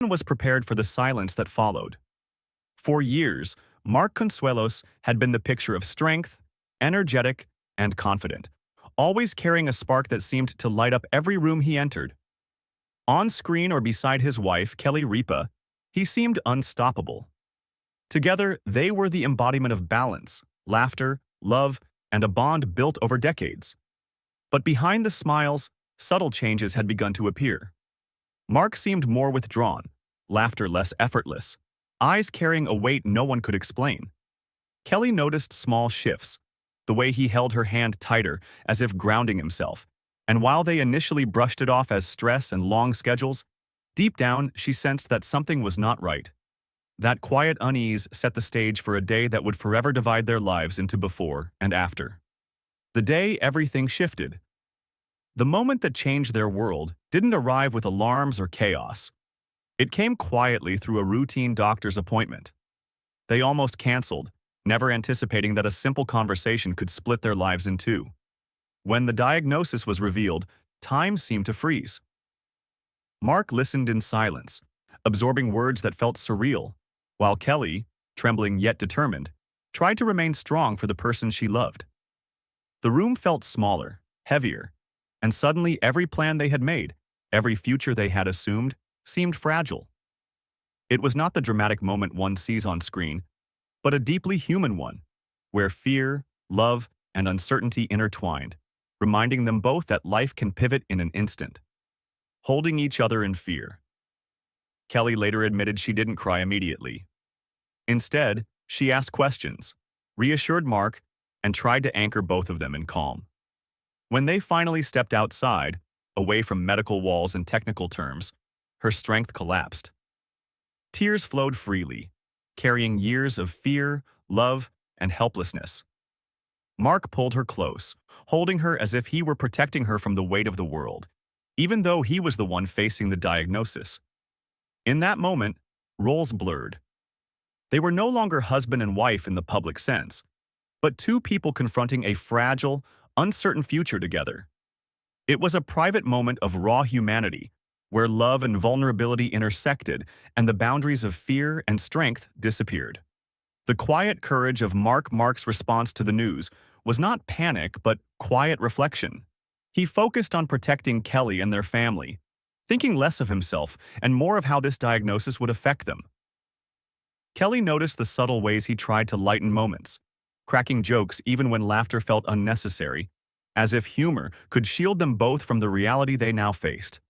was prepared for the silence that followed. For years, Mark Consuelos had been the picture of strength, energetic, and confident, always carrying a spark that seemed to light up every room he entered. On screen or beside his wife, Kelly Ripa, he seemed unstoppable. Together, they were the embodiment of balance, laughter, love, and a bond built over decades. But behind the smiles, subtle changes had begun to appear. Mark seemed more withdrawn, laughter less effortless, eyes carrying a weight no one could explain. Kelly noticed small shifts, the way he held her hand tighter, as if grounding himself, and while they initially brushed it off as stress and long schedules, deep down she sensed that something was not right. That quiet unease set the stage for a day that would forever divide their lives into before and after. The day everything shifted. The moment that changed their world didn't arrive with alarms or chaos. It came quietly through a routine doctor's appointment. They almost canceled, never anticipating that a simple conversation could split their lives in two. When the diagnosis was revealed, time seemed to freeze. Mark listened in silence, absorbing words that felt surreal, while Kelly, trembling yet determined, tried to remain strong for the person she loved. The room felt smaller, heavier, and suddenly every plan they had made, every future they had assumed, seemed fragile. It was not the dramatic moment one sees on screen, but a deeply human one, where fear, love, and uncertainty intertwined, reminding them both that life can pivot in an instant. Holding each other in fear. Kelly later admitted she didn't cry immediately. Instead, she asked questions, reassured Mark, and tried to anchor both of them in calm. When they finally stepped outside, away from medical walls and technical terms, her strength collapsed. Tears flowed freely, carrying years of fear, love, and helplessness. Mark pulled her close, holding her as if he were protecting her from the weight of the world, even though he was the one facing the diagnosis. In that moment, roles blurred. They were no longer husband and wife in the public sense, but two people confronting a fragile, uncertain future together. It was a private moment of raw humanity, where love and vulnerability intersected and the boundaries of fear and strength disappeared. The quiet courage of Mark's response to the news was not panic but quiet reflection. He focused on protecting Kelly and their family, thinking less of himself and more of how this diagnosis would affect them. Kelly noticed the subtle ways he tried to lighten moments, cracking jokes even when laughter felt unnecessary, as if humor could shield them both from the reality they now faced.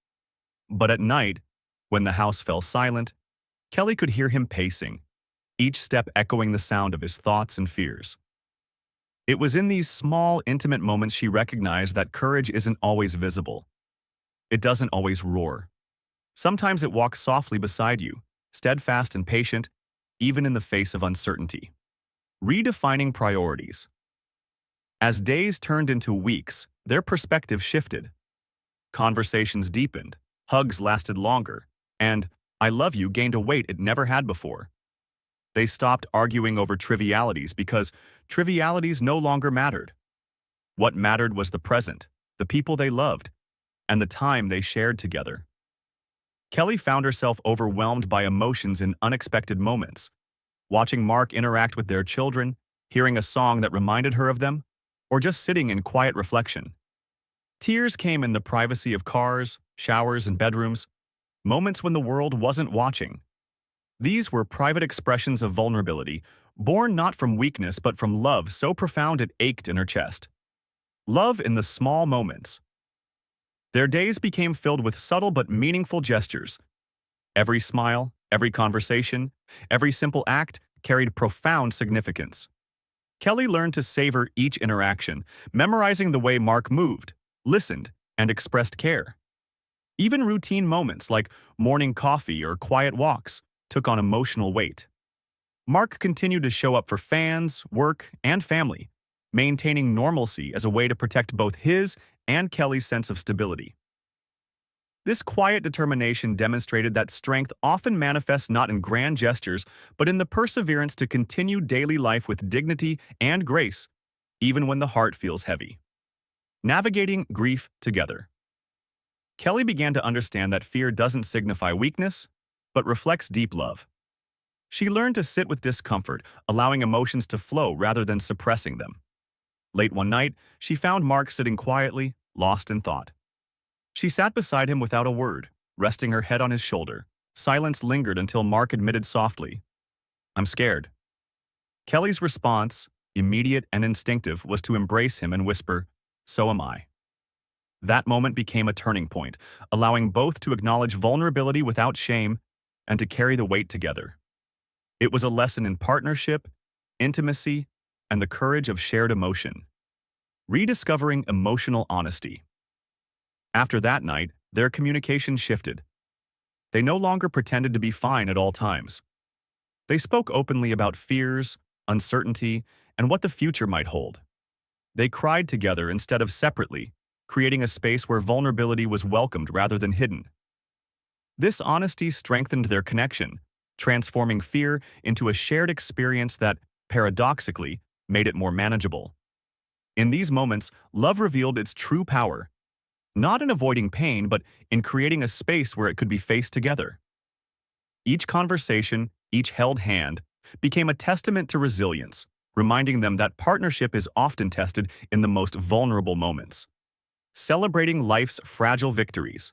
But at night, when the house fell silent, Kelly could hear him pacing, each step echoing the sound of his thoughts and fears. It was in these small, intimate moments she recognized that courage isn't always visible. It doesn't always roar. Sometimes it walks softly beside you, steadfast and patient, even in the face of uncertainty. Redefining priorities. As days turned into weeks, their perspective shifted. Conversations deepened, hugs lasted longer, and "I love you" gained a weight it never had before. They stopped arguing over trivialities because trivialities no longer mattered. What mattered was the present, the people they loved, and the time they shared together. Kelly found herself overwhelmed by emotions in unexpected moments, watching Mark interact with their children, hearing a song that reminded her of them, or just sitting in quiet reflection. Tears came in the privacy of cars, showers, and bedrooms, moments when the world wasn't watching. These were private expressions of vulnerability, born not from weakness but from love so profound it ached in her chest. Love in the small moments. Their days became filled with subtle but meaningful gestures. Every smile, every conversation, every simple act carried profound significance. Kelly learned to savor each interaction, memorizing the way Mark moved, listened, and expressed care. Even routine moments like morning coffee or quiet walks took on emotional weight. Mark continued to show up for fans, work, and family, maintaining normalcy as a way to protect both his and Kelly's sense of stability. This quiet determination demonstrated that strength often manifests not in grand gestures, but in the perseverance to continue daily life with dignity and grace, even when the heart feels heavy. Navigating grief together. Kelly began to understand that fear doesn't signify weakness, but reflects deep love. She learned to sit with discomfort, allowing emotions to flow rather than suppressing them. Late one night, she found Mark sitting quietly, lost in thought. She sat beside him without a word, resting her head on his shoulder. Silence lingered until Mark admitted softly, "I'm scared." Kelly's response, immediate and instinctive, was to embrace him and whisper, "So am I." That moment became a turning point, allowing both to acknowledge vulnerability without shame and to carry the weight together. It was a lesson in partnership, intimacy, and the courage of shared emotion. Rediscovering emotional honesty. After that night, their communication shifted. They no longer pretended to be fine at all times. They spoke openly about fears, uncertainty, and what the future might hold. They cried together instead of separately, creating a space where vulnerability was welcomed rather than hidden. This honesty strengthened their connection, transforming fear into a shared experience that, paradoxically, made it more manageable. In these moments, love revealed its true power, not in avoiding pain, but in creating a space where it could be faced together. Each conversation, each held hand, became a testament to resilience, reminding them that partnership is often tested in the most vulnerable moments. Celebrating life's fragile victories.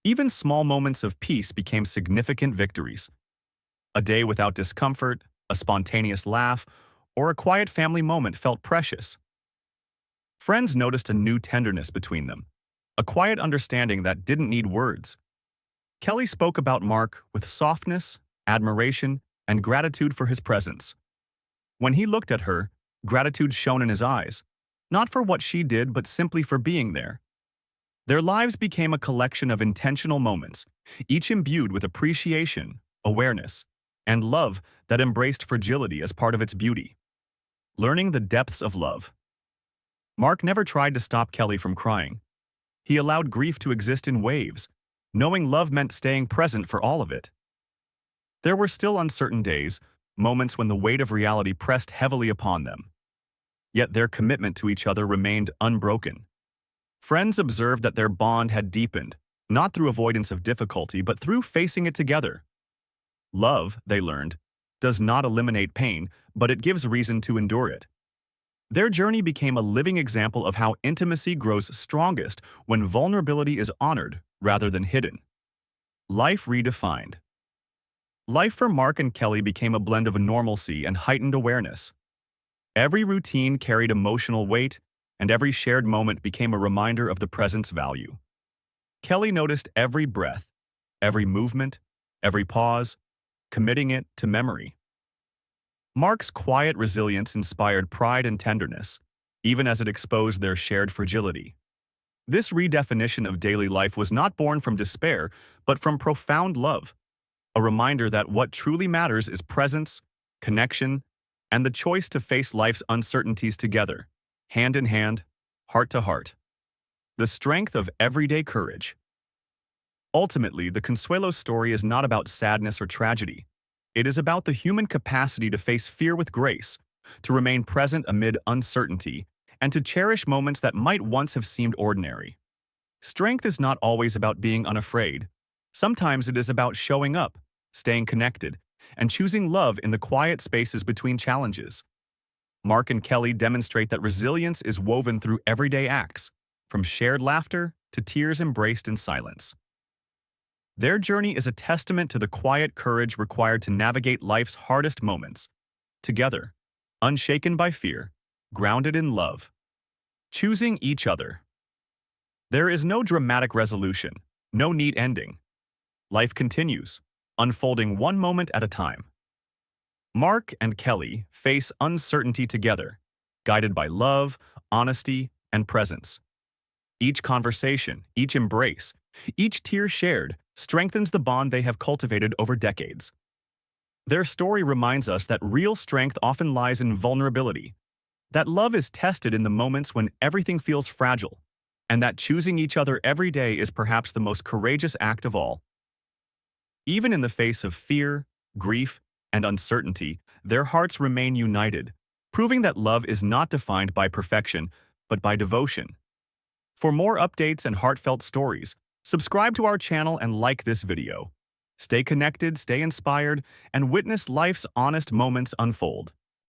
Even small moments of peace became significant victories. A day without discomfort, a spontaneous laugh, or a quiet family moment felt precious. Friends noticed a new tenderness between them, a quiet understanding that didn't need words. Kelly spoke about Mark with softness, admiration, and gratitude for his presence. When he looked at her, gratitude shone in his eyes, not for what she did but simply for being there. Their lives became a collection of intentional moments, each imbued with appreciation, awareness, and love that embraced fragility as part of its beauty. Learning the depths of love. Mark never tried to stop Kelly from crying. He allowed grief to exist in waves, knowing love meant staying present for all of it. There were still uncertain days, moments when the weight of reality pressed heavily upon them. Yet their commitment to each other remained unbroken. Friends observed that their bond had deepened, not through avoidance of difficulty, but through facing it together. Love, they learned, does not eliminate pain, but it gives reason to endure it. Their journey became a living example of how intimacy grows strongest when vulnerability is honored rather than hidden. Life redefined. Life for Mark and Kelly became a blend of normalcy and heightened awareness. Every routine carried emotional weight, and every shared moment became a reminder of the present's value. Kelly noticed every breath, every movement, every pause, committing it to memory. Mark's quiet resilience inspired pride and tenderness, even as it exposed their shared fragility. This redefinition of daily life was not born from despair, but from profound love, a reminder that what truly matters is presence, connection, and the choice to face life's uncertainties together, hand in hand, heart to heart. The strength of everyday courage. Ultimately, the Consuelos story is not about sadness or tragedy. It is about the human capacity to face fear with grace, to remain present amid uncertainty, and to cherish moments that might once have seemed ordinary. Strength is not always about being unafraid. Sometimes it is about showing up, staying connected, and choosing love in the quiet spaces between challenges. Mark and Kelly demonstrate that resilience is woven through everyday acts, from shared laughter to tears embraced in silence. Their journey is a testament to the quiet courage required to navigate life's hardest moments, together, unshaken by fear, grounded in love. Choosing each other. There is no dramatic resolution, no neat ending. Life continues, unfolding one moment at a time. Mark and Kelly face uncertainty together, guided by love, honesty, and presence. Each conversation, each embrace, each tear shared strengthens the bond they have cultivated over decades. Their story reminds us that real strength often lies in vulnerability, that love is tested in the moments when everything feels fragile, and that choosing each other every day is perhaps the most courageous act of all. Even in the face of fear, grief, and uncertainty, their hearts remain united, proving that love is not defined by perfection, but by devotion. For more updates and heartfelt stories, subscribe to our channel and like this video. Stay connected, stay inspired, and witness life's honest moments unfold.